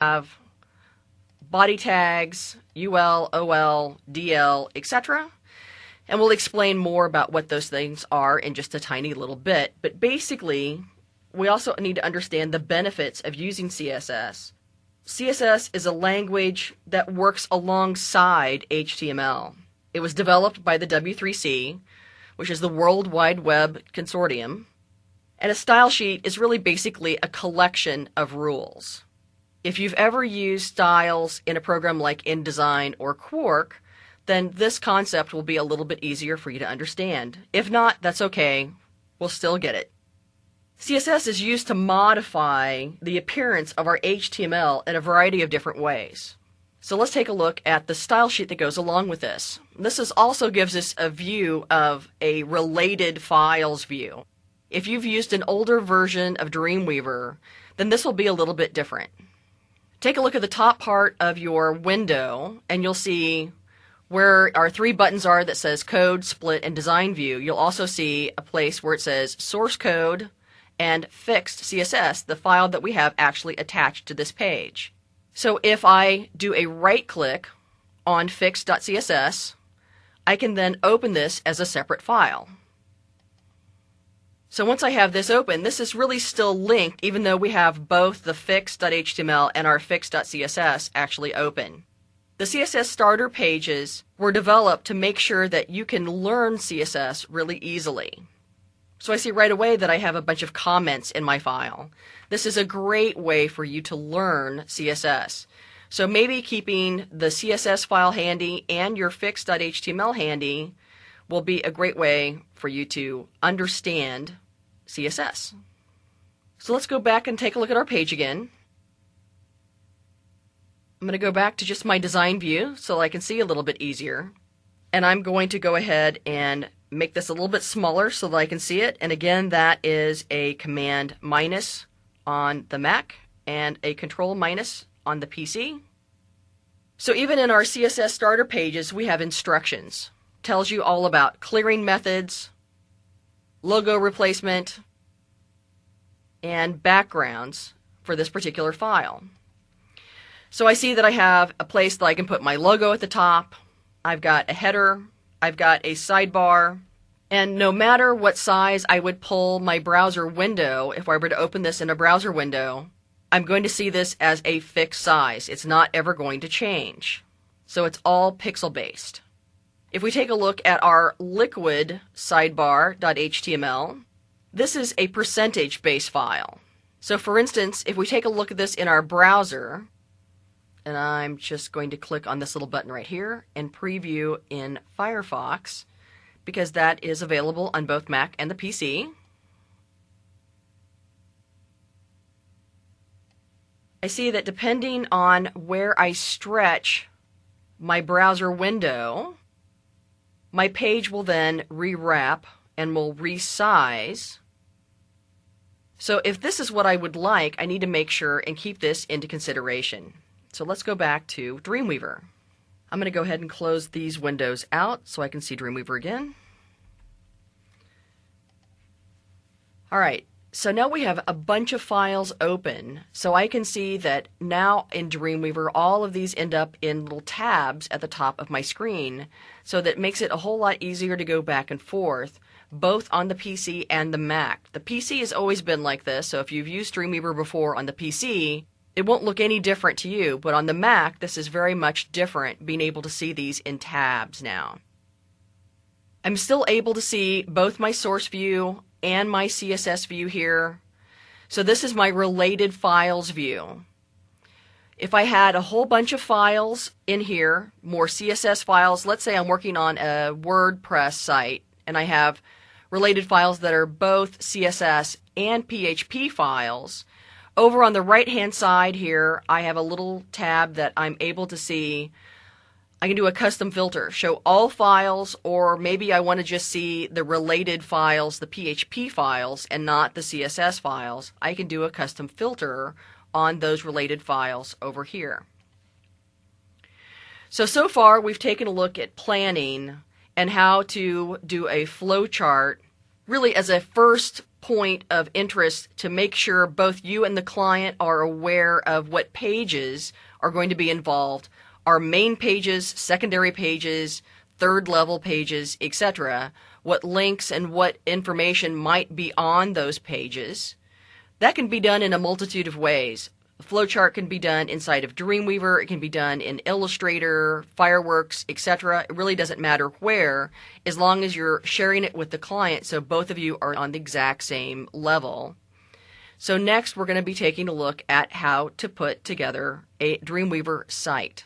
have body tags, UL, OL, DL, etc. And we'll explain more about what those things are in just a tiny little bit. But basically, we also need to understand the benefits of using CSS. CSS is a language that works alongside HTML. It was developed by the W3C, which is the World Wide Web Consortium. And a style sheet is really basically a collection of rules. If you've ever used styles in a program like InDesign or Quark, then this concept will be a little bit easier for you to understand. If not, that's okay. We'll still get it. CSS is used to modify the appearance of our HTML in a variety of different ways. So let's take a look at the style sheet that goes along with this. Also gives us a view of a related files view. If you've used an older version of Dreamweaver, then this will be a little bit different. Take a look at the top part of your window, and you'll see where our three buttons are that says Code, Split, and Design View. You'll also see a place where it says Source Code and Fixed CSS, the file that we have actually attached to this page. So if I do a right-click on Fixed.css, I can then open this as a separate file. So once I have this open, this is really still linked even though we have both the fix.html and our fix.css actually open. The CSS starter pages were developed to make sure that you can learn CSS really easily. So I see right away that I have a bunch of comments in my file. This is a great way for you to learn CSS. So maybe keeping the CSS file handy and your fix.html handy will be a great way for you to understand CSS. So let's go back and take a look at our page again. I'm going to go back to just my design view so I can see a little bit easier. And I'm going to go ahead and make this a little bit smaller so that I can see it. And again, that is a command minus on the Mac and a control minus on the PC. So even in our CSS starter pages, we have instructions. Tells you all about clearing methods, logo replacement, and backgrounds for this particular file. So I see that I have a place that I can put my logo at the top. I've got a header. I've got a sidebar. And no matter what size I would pull my browser window, if I were to open this in a browser window, I'm going to see this as a fixed size. It's not ever going to change. So it's all pixel based. If we take a look at our liquid sidebar.html, this is a percentage-based file. So for instance, if we take a look at this in our browser, and I'm just going to click on this little button right here and preview in Firefox, because that is available on both Mac and the PC. I see that depending on where I stretch my browser window, my page will then rewrap and will resize. So if this is what I would like, I need to make sure and keep this into consideration. So let's go back to Dreamweaver. I'm going to go ahead and close these windows out so I can see Dreamweaver again. Alright, so now we have a bunch of files open, so I can see that now in Dreamweaver all of these end up in little tabs at the top of my screen, so that makes it a whole lot easier to go back and forth, both on the PC and the Mac. The PC has always been like this, so if you've used Dreamweaver before on the PC, it won't look any different to you, but on the Mac this is very much different, being able to see these in tabs now. I'm still able to see both my source view and my CSS view here. So this is my related files view. If I had a whole bunch of files in here, more CSS files, let's say I'm working on a WordPress site and I have related files that are both CSS and PHP files, over on the right hand side here I have a little tab that I'm able to see. I can do a custom filter, show all files, or maybe I want to just see the related files, the PHP files, and not the CSS files. I can do a custom filter on those related files over here. So far we've taken a look at planning and how to do a flowchart really as a first point of interest to make sure both you and the client are aware of what pages are going to be involved, our main pages, secondary pages, third level pages, etc., what links and what information might be on those pages. That can be done in a multitude of ways. A flowchart can be done inside of Dreamweaver, it can be done in Illustrator, Fireworks, etc. It really doesn't matter where, as long as you're sharing it with the client so both of you are on the exact same level. So next we're going to be taking a look at how to put together a Dreamweaver site.